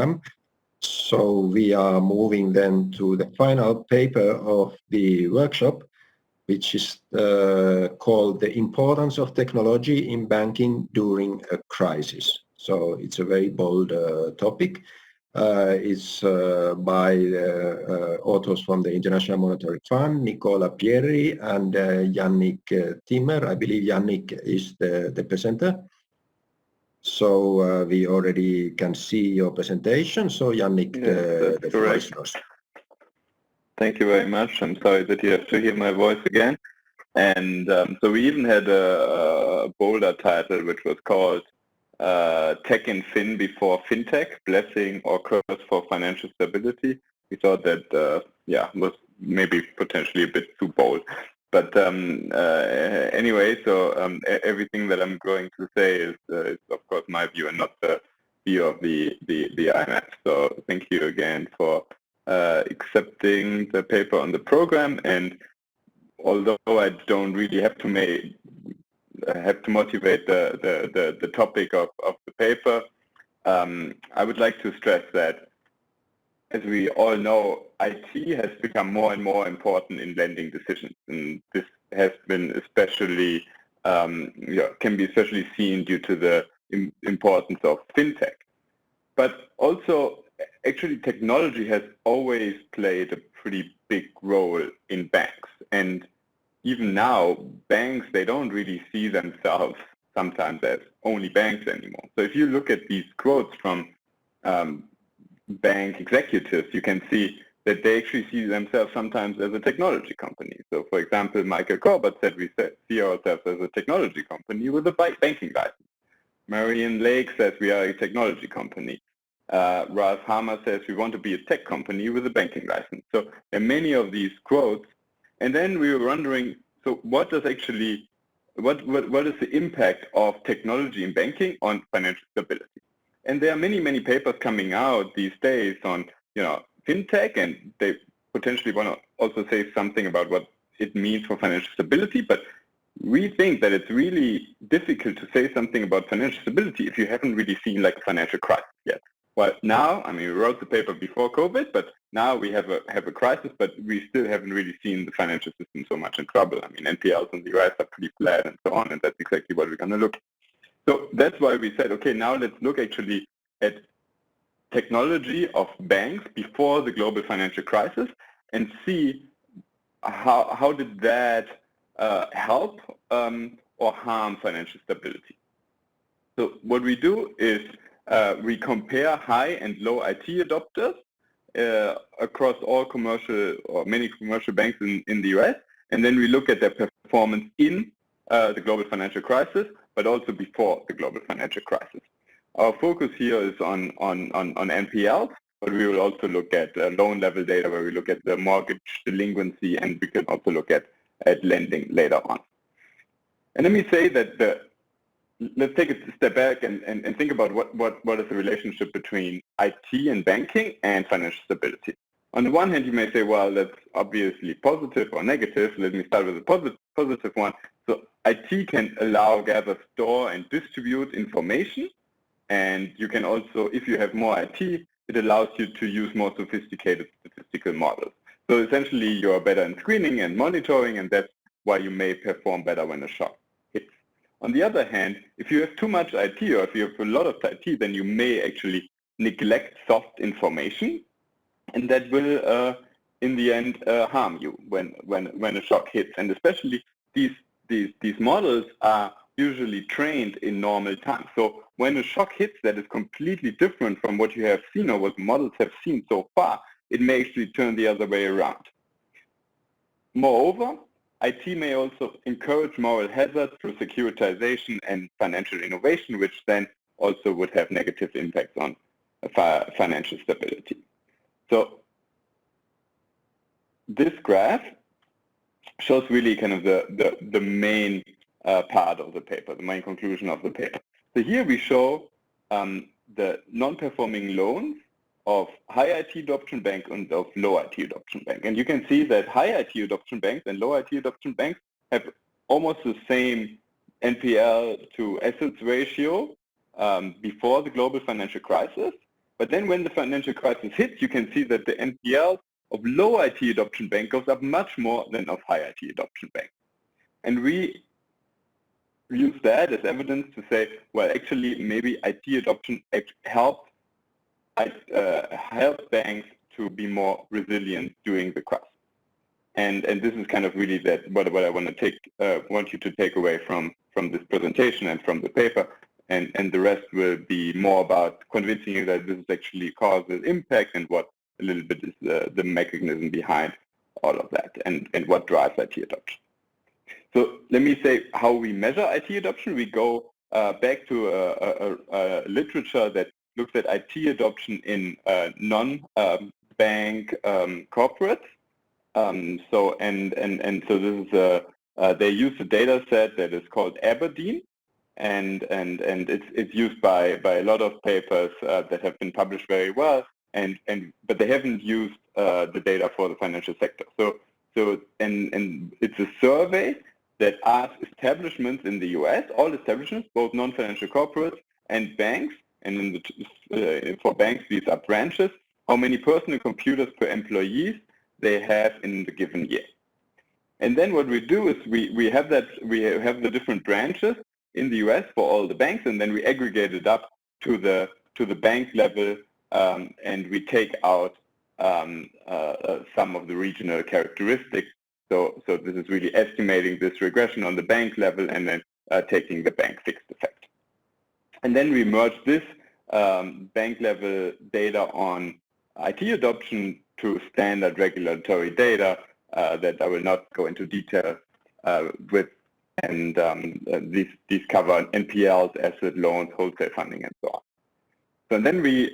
program. So we are moving then to the final paper of the workshop, which is called The Importance of Technology in Banking During a Crisis. So it's a very bold topic. It's by authors from the International Monetary Fund, Nicola, Pierri, and Yannick Timmer. I believe Yannick is the presenter. So we already can see your presentation. So Yannick, the floor is yours. Thank you very much. I'm sorry that you have to hear my voice again. And so we even had a bolder title, which was called Tech and Fin Before FinTech, Blessing or Curse for Financial Stability. We thought that, was maybe potentially a bit too bold. But anyway, so everything that I'm going to say is of course my view and not the view of the IMF. So thank you again for accepting the paper on the program. And although I don't really have to motivate the topic of the paper, I would like to stress that, as we all know, IT has become more and more important in lending decisions, and this has been especially can be especially seen due to the importance of fintech. But also, actually, technology has always played a pretty big role in banks, and even now, banks, they don't really see themselves sometimes as only banks anymore. So if you look at these quotes from bank executives, you can see that they actually see themselves sometimes as a technology company. So for example, Michael Corbett said we see ourselves as a technology company with a banking license. Marian Lake says we are a technology company. Ralph Hammer says we want to be a tech company with a banking license. So there are many of these quotes. And then we were wondering, so what does actually, what is the impact of technology in banking on financial stability? And there are many papers coming out these days on, fintech, and they potentially want to also say something about what it means for financial stability. But we think that it's really difficult to say something about financial stability if you haven't really seen like a financial crisis yet. Well, now, I mean, we wrote the paper before COVID, but now we have a crisis, but we still haven't really seen the financial system so much in trouble. I mean, NPLs in the US are pretty flat and so on, and that's exactly what we're going to look at. So that's why we said, okay, now let's look actually at technology of banks before the global financial crisis and see how did that help or harm financial stability. So what we do is we compare high and low IT adopters across all commercial or many commercial banks in the US, and then we look at their performance in the global financial crisis, but also before the global financial crisis. Our focus here is on NPLs, but we will also look at loan level data where we look at the mortgage delinquency, and we can also look at lending later on. And let me say that let's take a step back and think about what is the relationship between IT and banking and financial stability. On the one hand, you may say, well, that's obviously positive or negative. Let me start with the positive one. So IT can allow, gather, store, and distribute information. And you can also, if you have more IT, it allows you to use more sophisticated statistical models. So essentially, you are better in screening and monitoring, and that's why you may perform better when a shock hits. On the other hand, if you have too much IT or if you have a lot of IT, then you may actually neglect soft information, and that will, in the end, harm you when a shock hits. And especially these models are usually trained in normal time. So when a shock hits that is completely different from what you have seen or what models have seen so far, it may actually turn the other way around. Moreover, IT may also encourage moral hazard through securitization and financial innovation, which then also would have negative impacts on financial stability. So this graph shows really kind of the main part of the paper, the main conclusion of the paper. So here we show the non-performing loans of high IT adoption bank and of low IT adoption bank. And you can see that high IT adoption banks and low IT adoption banks have almost the same NPL to assets ratio before the global financial crisis. But then when the financial crisis hits, you can see that the NPL of low IT adoption bank goes up much more than of high IT adoption bank. And we use that as evidence to say, well, actually, maybe IT adoption helped banks to be more resilient during the crisis. And this is kind of really what I want you to take away from this presentation and from the paper. And the rest will be more about convincing you that this is actually causes impact and what a little bit is the mechanism behind all of that and what drives IT adoption. So let me say how we measure IT adoption. We go back to a literature that looks at IT adoption in non-bank corporates. So this is they use a data set that is called Aberdeen, and it's used by a lot of papers that have been published very well, but they haven't used the data for the financial sector. So it's a survey that asks establishments in the US, all establishments, both non-financial corporates and banks, and for banks these are branches, how many personal computers per employees they have in the given year. And then what we do is we have the different branches in the US for all the banks, and then we aggregate it up to the bank level, and we take out some of the regional characteristics. So this is really estimating this regression on the bank level and then taking the bank fixed effect. And then we merge this bank level data on IT adoption to standard regulatory data that I will not go into detail with. And these cover NPLs, asset loans, wholesale funding, and so on. So then we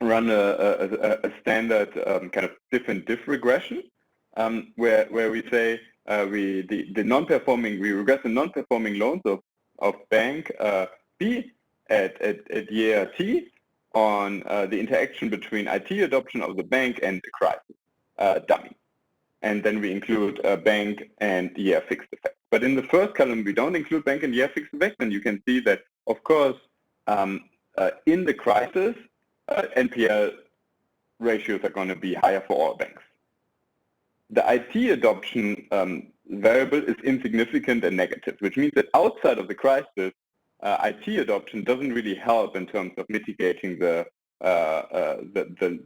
run a standard kind of diff regression where we say we regress the non-performing loans of bank B at year T on the interaction between IT adoption of the bank and the crisis dummy. And then we include bank and year fixed effect. But in the first column, we don't include bank and year fixed effect, and you can see that, of course, in the crisis, NPL ratios are going to be higher for all banks. The IT adoption variable is insignificant and negative, which means that outside of the crisis, IT adoption doesn't really help in terms of mitigating the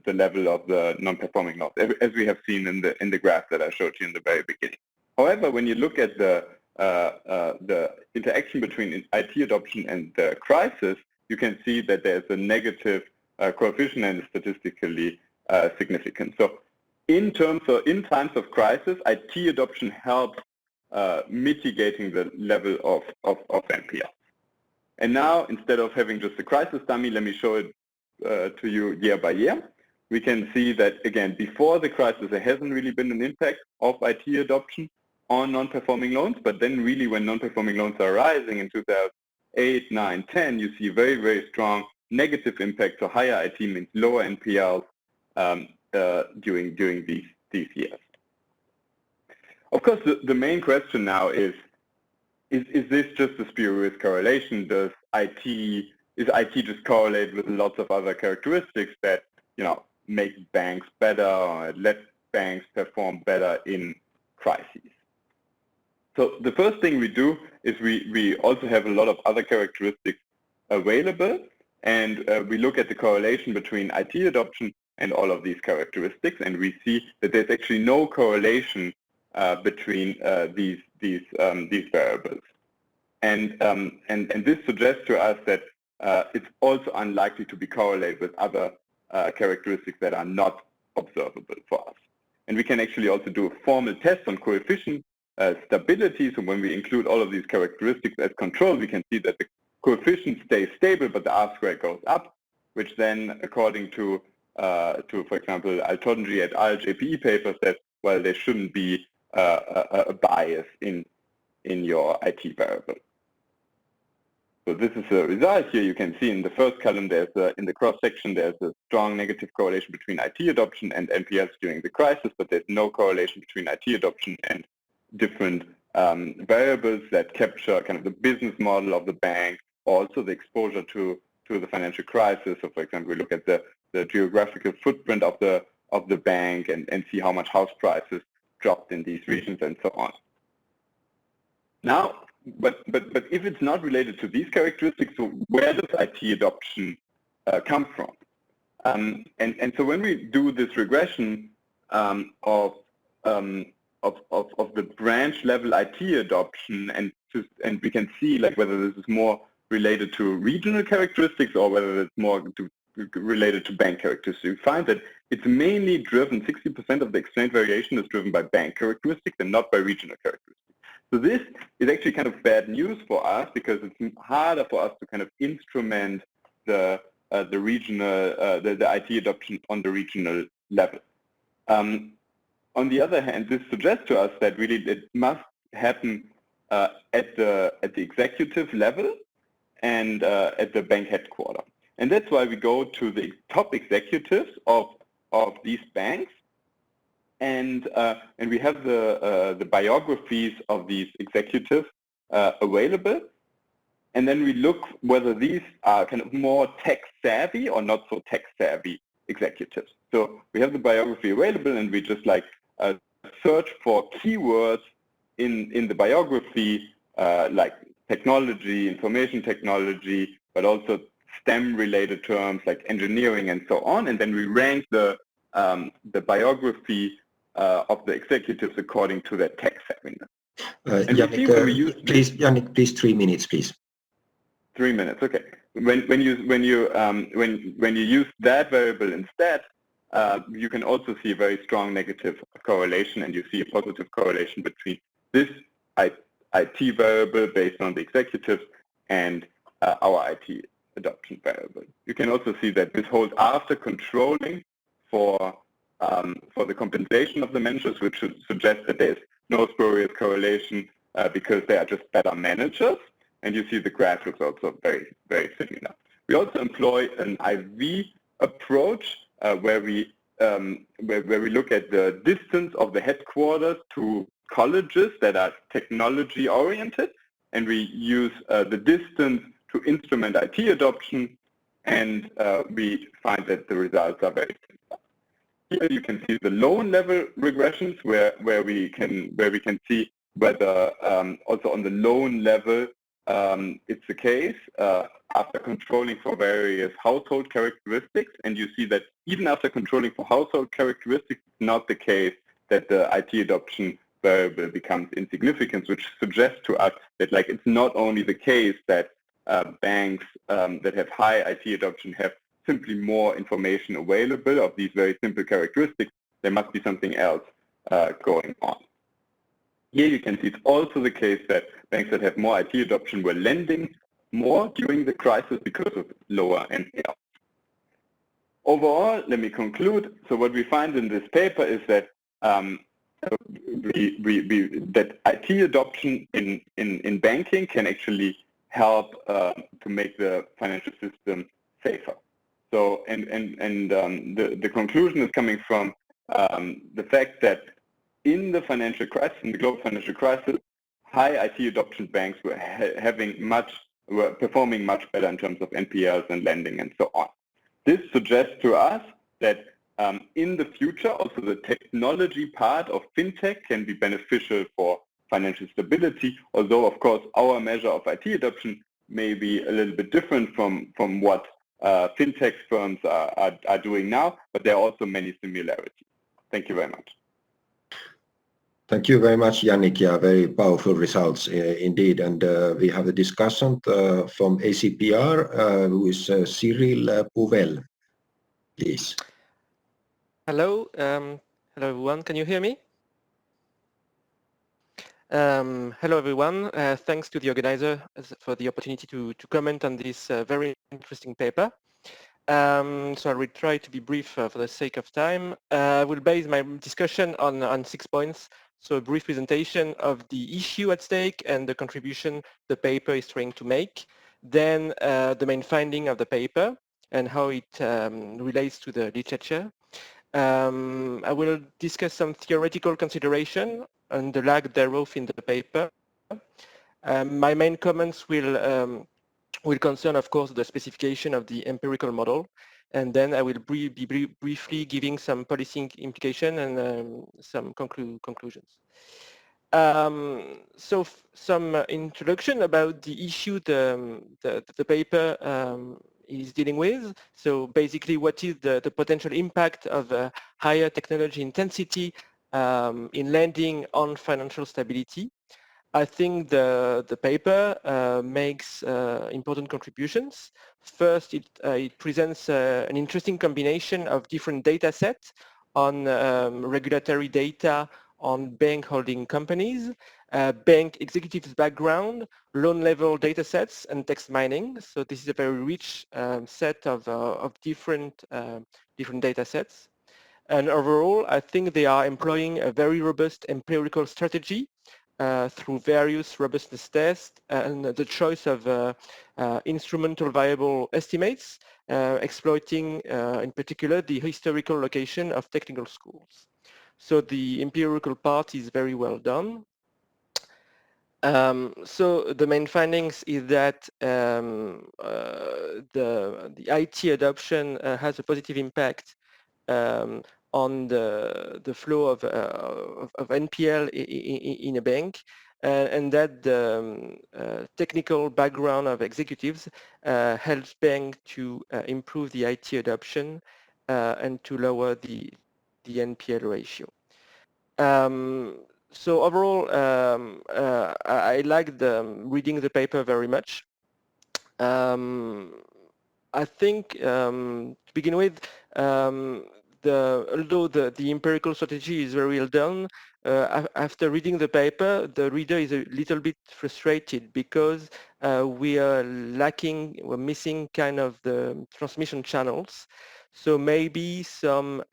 level of the non-performing loans, as we have seen in the graph that I showed you in the very beginning. However, when you look at the interaction between IT adoption and the crisis, you can see that there's a negative coefficient and is statistically significant. So in times of crisis, IT adoption helps mitigating the level of NPL. And now, instead of having just a crisis dummy, let me show it to you year by year. We can see that, again, before the crisis, there hasn't really been an impact of IT adoption on non-performing loans, but then really when non-performing loans are rising in 2008, 9, 10, you see very, very strong negative impact. So higher IT means lower NPLs during these years. Of course, the main question now is this just a spurious correlation? Is IT just correlate with lots of other characteristics that make banks better or let banks perform better in crises? So the first thing we do is we also have a lot of other characteristics available, and we look at the correlation between IT adoption and all of these characteristics, and we see that there's actually no correlation between these variables. And this suggests to us that it's also unlikely to be correlated with other characteristics that are not observable for us. And we can actually also do a formal test on coefficient stability. So when we include all of these characteristics as control, we can see that the coefficient stays stable, but the R-square goes up, which then, according to for example, Altonji et al. JPE paper, says, well, there shouldn't be a bias in your IT variable. So this is the result here. You can see in the first column, in the cross-section, there's a strong negative correlation between IT adoption and NPLs during the crisis, but there's no correlation between IT adoption and different variables that capture kind of the business model of the bank, also the exposure to to the financial crisis. So, for example, we look at the geographical footprint of the bank and see how much house prices dropped in these regions and so on. Now, but if it's not related to these characteristics, so where does IT adoption come from? And so when we do this regression of the branch level IT adoption, and we can see like whether this is more related to regional characteristics or whether it's more related to bank characteristics, we find that it's mainly driven, 60% of the explained variation is driven by bank characteristics and not by regional characteristics. So this is actually kind of bad news for us because it's harder for us to kind of instrument the regional, the IT adoption on the regional level. On the other hand, this suggests to us that really it must happen at the executive level and at the bank headquarters. And that's why we go to the top executives of these banks, and we have the biographies of these executives available. And then we look whether these are kind of more tech-savvy or not so tech-savvy executives. So we have the biography available, and we just like search for keywords in the biography, like technology, information technology, but also STEM-related terms like engineering and so on. And then we rank the biography of the executives according to their tech-savviness. Yannick, please 3 minutes, please. 3 minutes, okay. When you use that variable instead, you can also see a very strong negative correlation, and you see a positive correlation between this IT variable based on the executives and our IT adoption variable. You can also see that this holds after controlling for the compensation of the managers, which should suggest that there's no spurious correlation because they are just better managers. And you see the graph looks also very, very similar. We also employ an IV approach where we look at the distance of the headquarters to colleges that are technology oriented, and we use the distance to instrument IT adoption, and we find that the results are very similar. Here you can see the low level regressions where we can see whether also on the loan level it's the case after controlling for various household characteristics, and you see that even after controlling for household characteristics, it's not the case that the IT adoption variable becomes insignificant, which suggests to us that like it's not only the case that banks that have high IT adoption have simply more information available of these very simple characteristics. There must be something else going on. Here you can see it's also the case that banks that have more IT adoption were lending more during the crisis because of lower NPL. Overall, let me conclude. So what we find in this paper is that that IT adoption in banking can actually help to make the financial system safer. So the conclusion is coming from the fact that in the financial crisis, in the global financial crisis, high IT adoption banks were performing much better in terms of NPLs and lending and so on. This suggests to us that in the future, also the technology part of fintech can be beneficial for financial stability, although of course our measure of IT adoption may be a little bit different from what fintech firms are doing now, but there are also many similarities. Thank you very much. Thank you very much, Yannick. Yeah, very powerful results indeed. And we have a discussant from ACPR, who is Cyril Pouvelle. Please. Hello. Hello, everyone. Can you hear me? Hello, everyone. Thanks to the organizer for the opportunity to comment on this very interesting paper. So I will try to be brief for the sake of time. I will base my discussion on 6 points. So a brief presentation of the issue at stake and the contribution the paper is trying to make. Then the main finding of the paper and how it relates to the literature. I will discuss some theoretical consideration and the lag thereof in the paper. My main comments will will concern, of course, the specification of the empirical model. And then I will be briefly giving some policy implication and some conclusions. So some introduction about the issue the paper is dealing with. So basically, what is the potential impact of higher technology intensity in lending on financial stability? I think the paper makes important contributions. First, it presents an interesting combination of different data sets on regulatory data on bank holding companies, bank executives background, loan level data sets, and text mining. So this is a very rich set of different data sets. And overall, I think they are employing a very robust empirical strategy through various robustness tests and the choice of instrumental viable estimates, exploiting in particular the historical location of technical schools. So the empirical part is very well done. So the main findings is that the IT adoption has a positive impact on the flow of NPL in a bank, and that the technical background of executives helps bank to improve the IT adoption and to lower the NPL ratio. So overall, I liked reading the paper very much. I think to begin with, although the empirical strategy is very well done, after reading the paper, the reader is a little bit frustrated because we're missing kind of the transmission channels. So maybe some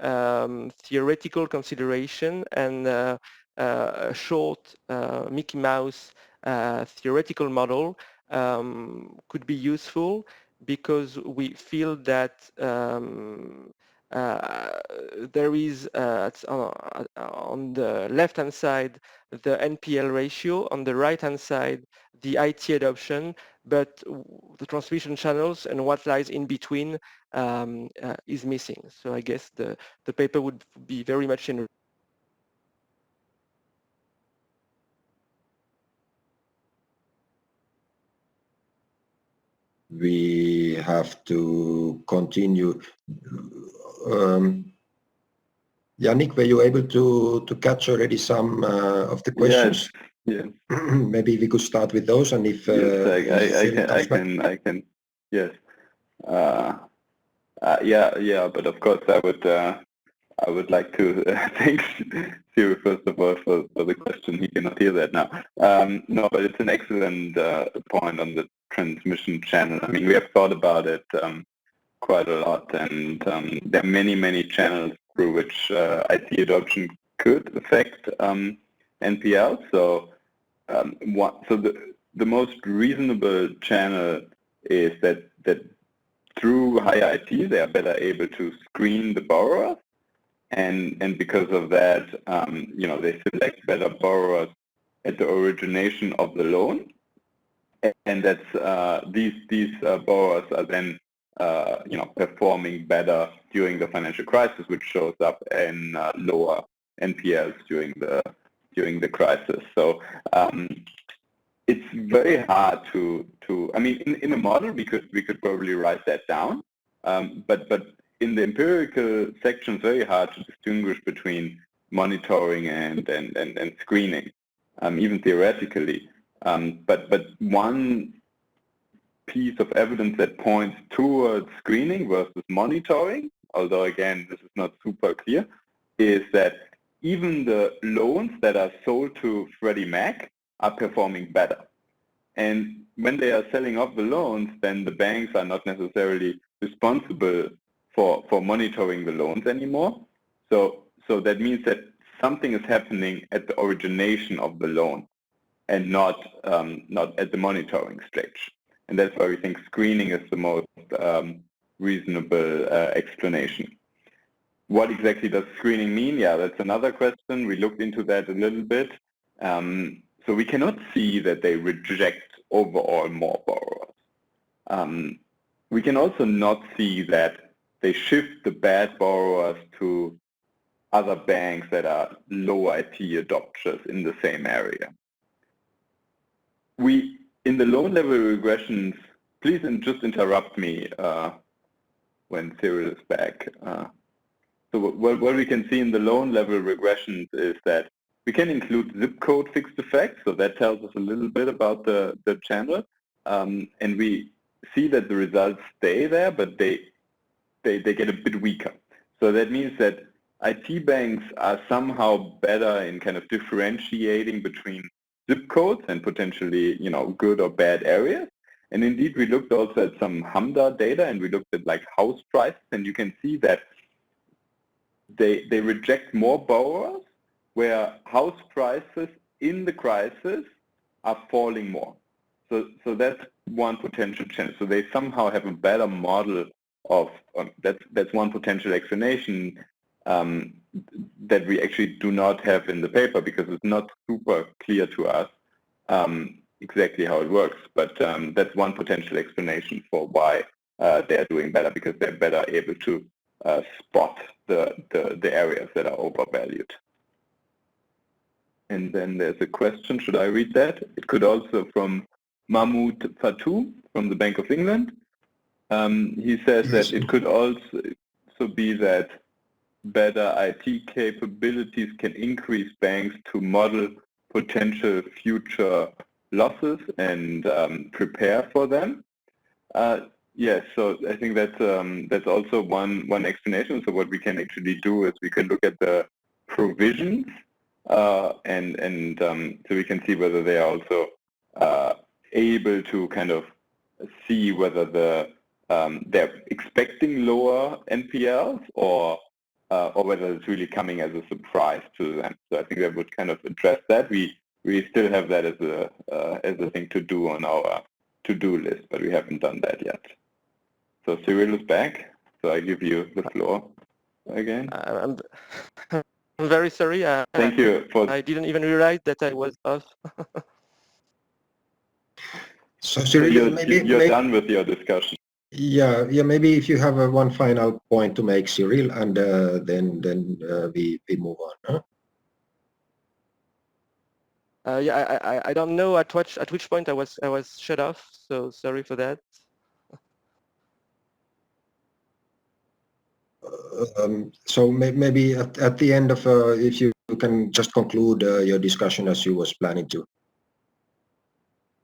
theoretical consideration and a short Mickey Mouse theoretical model could be useful, because we feel that there is on the left-hand side the NPL ratio, on the right-hand side the IT adoption, but the transmission channels and what lies in between is missing. So I guess the paper would be very much in. We have to continue. Yannick, were you able to catch already some of the questions? Yes. Maybe we could start with those, and if I can. Yes. Yeah. But of course, I would like to thank Cyril first of all for the question. He cannot hear that now. No, but it's an excellent point on the transmission channel. I mean, we have thought about it quite a lot, and there are many channels through which IT adoption could affect NPL. So, the most reasonable channel is that through higher IT, they are better able to screen the borrower, and because of that, they select better borrowers at the origination of the loan, and that's these borrowers are then performing better during the financial crisis, which shows up in lower NPLs during the crisis. So it's very hard to I mean, in a model we could probably write that down, but in the empirical section it's very hard to distinguish between monitoring and screening, even theoretically. But one piece of evidence that points towards screening versus monitoring, although again this is not super clear, is that even the loans that are sold to Freddie Mac are performing better. And when they are selling off the loans, then the banks are not necessarily responsible for monitoring the loans anymore. So that means that something is happening at the origination of the loan, and not at the monitoring stage. And that's why we think screening is the most reasonable explanation. What exactly does screening mean? Yeah, that's another question. We looked into that a little bit. So we cannot see that they reject overall more borrowers. we can also not see that they shift the bad borrowers to other banks that are low IT adopters in the same area. In the loan level regressions, please just interrupt me when Cyril is back. So what we can see in the loan level regressions is that we can include zip code fixed effects, so that tells us a little bit about the channel, and we see that the results stay there, but they get a bit weaker. So that means that IT banks are somehow better in kind of differentiating between zip codes and potentially, good or bad areas. And indeed, we looked also at some HMDA data, and we looked at like house prices, and you can see that they reject more borrowers where house prices in the crisis are falling more. So that's one potential chance. So they somehow have a better model of, that's one potential explanation that we actually do not have in the paper, because it's not super clear to us exactly how it works. But that's one potential explanation for why they're doing better, because they're better able to spot the areas that are overvalued. And then there's a question, should I read that? It could also from Mahmoud Fatou from the Bank of England. He says that it could also be that better IT capabilities can increase banks to model potential future losses and prepare for them. Yes, so I think that's also one explanation. So what we can actually do is we can look at the provisions and so we can see whether they are also able to kind of see whether they're expecting lower NPLs or whether it's really coming as a surprise to them. So I think that would kind of address that. We still have that as a thing to do on our to-do list, but we haven't done that yet. So Cyril is back, so I give you the floor again. I'm very sorry. Thank you. I didn't even realize that I was off. So Cyril, you're done with your discussion. Yeah. Maybe if you have one final point to make, Cyril, and then we move on. Huh? Yeah, I don't know at which point I was shut off. So sorry for that. So maybe at the end of, if you can just conclude your discussion as you was planning to.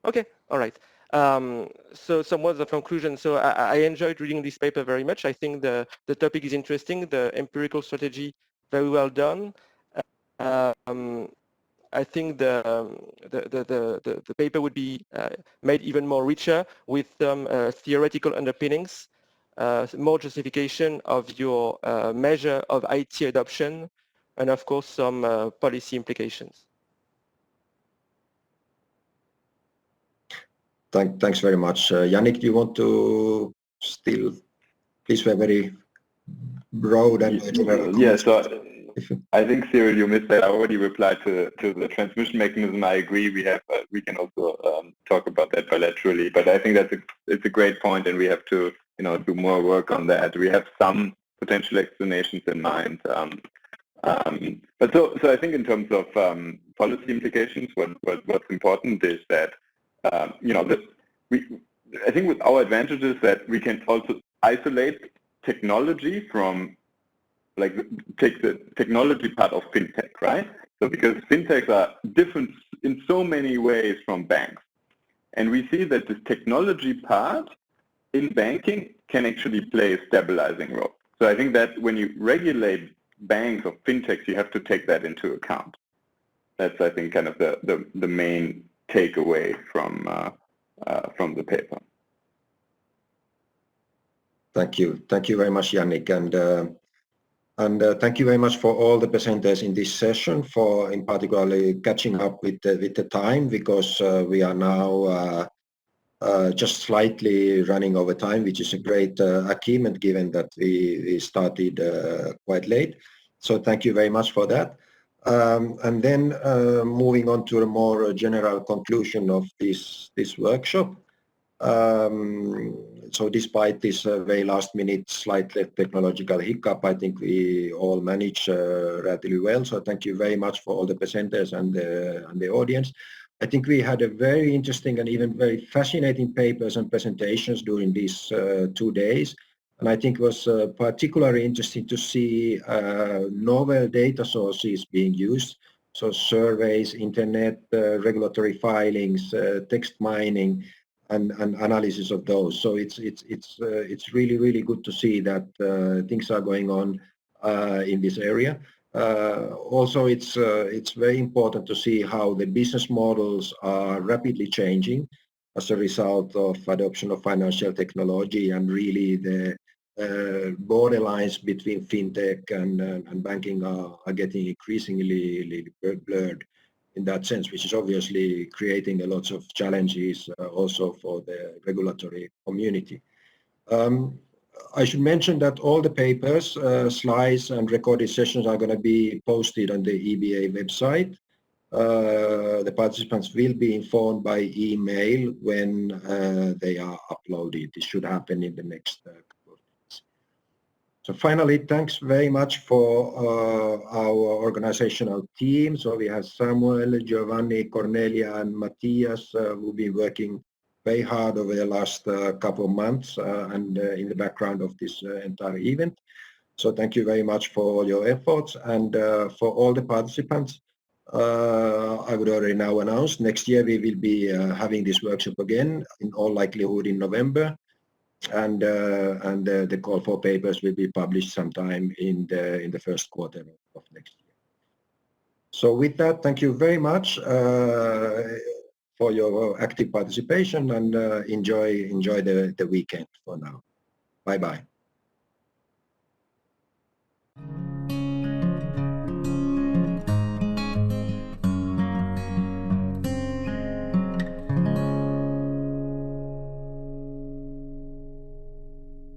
Okay, all right. So some words of conclusion. So I enjoyed reading this paper very much. I think the topic is interesting, the empirical strategy very well done. I think the paper would be made even more richer with some theoretical underpinnings, more justification of your measure of IT adoption, and of course some policy implications. Thanks very much. Yannick, do you want to still, please be very broad and general? Yeah, so I think, Cyril, you missed that. I already replied to the transmission mechanism. I agree. We can also talk about that bilaterally, but I think it's a great point, and we have to do more work on that. We have some potential explanations in mind. But so I think in terms of policy implications, what's important is that I think with our advantages that we can also isolate technology from, like, take the technology part of fintech, right? So because fintechs are different in so many ways from banks, and we see that this technology part in banking can actually play a stabilizing role. So I think that when you regulate banks or fintechs, you have to take that into account. That's, I think, kind of the main takeaway from the paper. Thank you very much, Yannick, and thank you very much for all the presenters in this session, for in particular catching up with the time, because we are now just slightly running over time, which is a great achievement given that we started quite late. So thank you very much for that. And then moving on to a more general conclusion of this workshop. So despite this very last minute slight technological hiccup, I think we all managed relatively well. So thank you very much for all the presenters and the audience. I think we had a very interesting and even very fascinating papers and presentations during these 2 days. And I think it was particularly interesting to see novel data sources being used. So surveys, internet, regulatory filings, text mining, and analysis of those. So it's really good to see that things are going on in this area. Also, it's very important to see how the business models are rapidly changing as a result of adoption of financial technology, and really the borderlines between fintech and banking are getting increasingly blurred in that sense, which is obviously creating a lot of challenges also for the regulatory community. I should mention that all the papers, slides and recorded sessions are going to be posted on the EBA website. The participants will be informed by email when they are uploaded. This should happen in the next couple of days. So finally, thanks very much for our organizational team. So we have Samuel, Giovanni, Cornelia, and Matthias who've been working very hard over the last couple of months and in the background of this entire event. So thank you very much for all your efforts, and for all the participants. I would already now announce next year we will be having this workshop again, in all likelihood in November, and the call for papers will be published sometime in the first quarter of next year. So with that, thank you very much for your active participation, and enjoy the weekend for now. Bye bye.